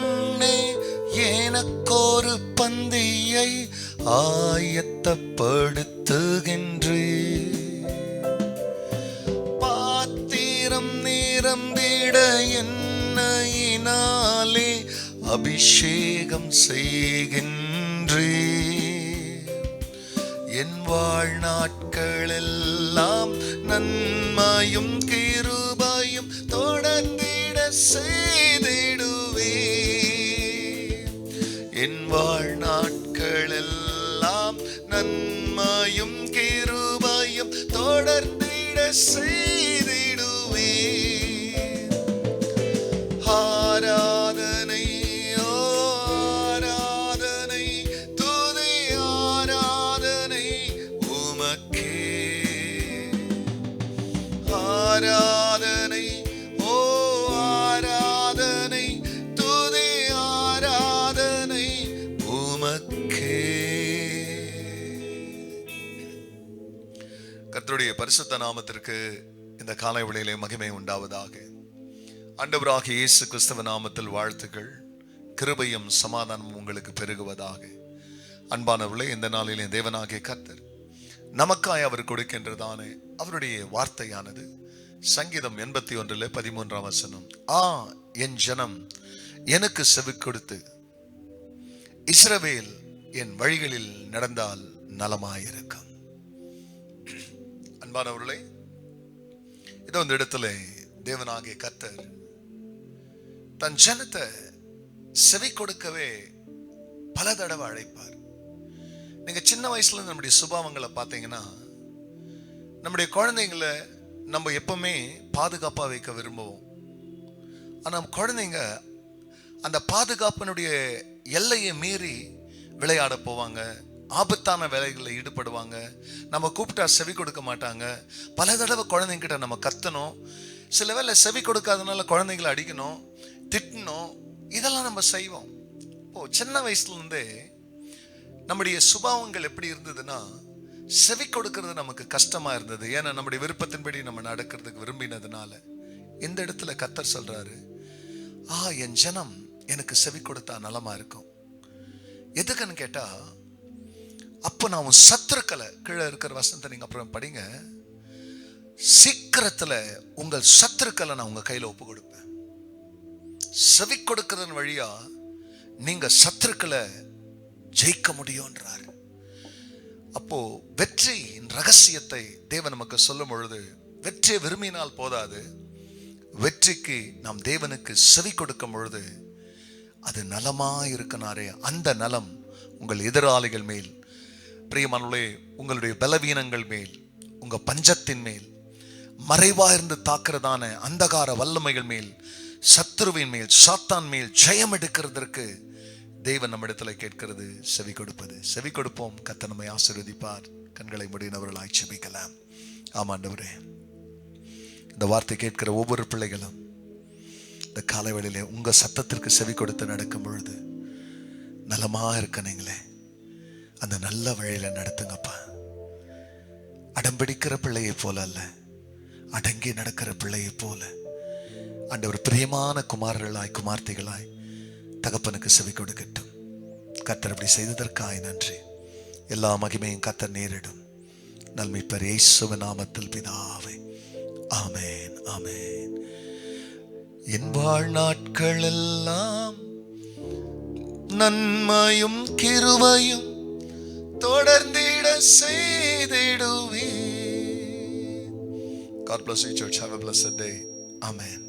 முன்னே எனக்கொரு பந்தியை ஆயத்தப்படுத்துகின்றே. பாத்திரம் நிரம்பிட எண்ணெயினாலே அபிஷேகம் செய்கின்றே. என் வாழ்நாட்களெல்லாம் நன்மையும் கிருபையும் தொடர்ந்திட செய்திடுவே. என் வாழ்நாட்களெல்லாம் நன்மையும் கிருபையும் தொடர்ந்திட செய்திடுவே. ஆராதனை ஆராதனை துதி ஆராதனை உமக்கே. ஆராதனை ஓ ஆராதனை துதி ஆராதனை உமக்கே. கர்த்தருடைய பரிசுத்த நாமத்திற்கு இந்த காலை வேளையிலே மகிமை உண்டாவதாக. ஆண்டவராகிய இயேசு கிறிஸ்துவ நாமத்தில் வாழ்த்துக்கள். கிருபையும் சமாதானமும் உங்களுக்கு பெருகுவதாக. அன்பானவர்களே, இந்த நாளிலே தேவனாகிய கர்த்தர் நமக்காய் அவர் கொடுக்கின்றதான அவருடைய வார்த்தையானது சங்கீதம் 81:13 ஆ என் ஜனம் எனக்கு செவி கொடுத்து இஸ்ரவேல் என் வழிகளில் நடந்தால் நலமாயிருக்கும். அன்பானவர்களே, இதோ இந்த இடத்துல தேவனாகிய கர்த்தர் தன் ஜனத்தை செவி கொடுக்கவே பல தடவை அழைப்பார். நீங்க சின்ன வயசுல நம்முடைய சுபாவங்களை பார்த்தீங்கன்னா, நம்முடைய குழந்தைங்களை நம்ம எப்பவுமே பாதுகாப்பா வைக்க விரும்புவோம். ஆனா குழந்தைங்க அந்த பாதுகாப்பினுடைய எல்லையை மீறி விளையாட போவாங்க, ஆபத்தான வேலைகளில் ஈடுபடுவாங்க. நம்ம கூப்பிட்டா செவி கொடுக்க மாட்டாங்க. பல தடவை குழந்தைங்கிட்ட நம்ம கத்தணும். சில வேளை செவி கொடுக்காதனால குழந்தைங்களை அடிக்கணும், திட்டணும், இதெல்லாம் நம்ம செய்வோம். சின்ன வயசுல இருந்தே நம்முடைய சுபாவங்கள் எப்படி இருந்ததுன்னா, செவி கொடுக்கறது நமக்கு கஷ்டமா இருந்தது. ஏன்னா நம்முடைய விருப்பத்தின்படி நம்ம நடக்கிறதுக்கு விரும்பினதுனால. இந்த இடத்துல கர்த்தர் சொல்றாரு, என் ஜனம் எனக்கு செவி கொடுத்தா நலமா இருக்கும். எதுக்குன்னு கேட்டா, அப்போ நான் உன் சத்துருக்களை, கீழே இருக்கிற வசனத்தை நீங்க அப்புறம் படிங்க, சீக்கிரத்துல உங்கள் சத்துருக்களை நான் உங்க கையில ஒப்பு கொடுப்பேன். செவி கொடுக்கிறதன் வழியா நீங்க சத்துருக்களை ஜெயிக்க முடியும்ன்றார். அப்போ வெற்றியின் ரகசியத்தை தேவன் நமக்கு சொல்லும் பொழுது, வெற்றியை விரும்பினால் போதாது, வெற்றிக்கு நாம் தேவனுக்கு செவி கொடுக்கும் பொழுது அது நலமா இருக்கனாரே. அந்த நலம் உங்கள் எதிராளிகள் மேல், பிரியமானவர்களே, உங்களுடைய பலவீனங்கள் மேல், உங்க பஞ்சத்தின் மேல், மறைவா இருந்து தாக்குறதான அந்தகார வல்லமைகள் மேல், சத்துருவின் மேல், சாத்தான் மேல் ஜெயம் எடுக்கிறதற்கு தேவன் நம்மிடத்துல கேட்கிறது செவி கொடுப்பது. செவி கொடுப்போம். கர்த்தர் நம்மை ஆசீர்வதிப்பார். கண்களை மூடினவர்களாய் ஜெபிக்கலாம். ஆமாண்டவரே, இந்த வார்த்தை கேட்கிற ஒவ்வொரு பிள்ளைகளும் இந்த காலைவேளையிலே உங்க சத்தத்திற்கு செவி கொடுத்து நடக்கும் பொழுது நலமா இருக்க நீங்களே அந்த நல்ல வழியில நடத்துங்கப்பா. அடம்பிடிக்கிற பிள்ளையை போல அல்ல, அடங்கி நடக்கிற பிள்ளையை போல ஆண்டவர் பிரியமான குமாரர்களாய் குமார்த்திகளாய் தகப்பனுக்கு செவி கொடுக்கட்டும். கர்த்தர் அப்படி செய்ததற்காய் நன்றி. எல்லா மகிமையும் கர்த்தர் நேரிடும். நல்மீட்பர் இயேசுவின் நாமத்தில் பிதாவே, ஆமென், ஆமென். என் வாழ்நாட்கள் எல்லாம் நன்மையும் கிருபையும் தொடர்ந்திட செய்திடுவே. God bless you, church. Have a blessed day. Amen.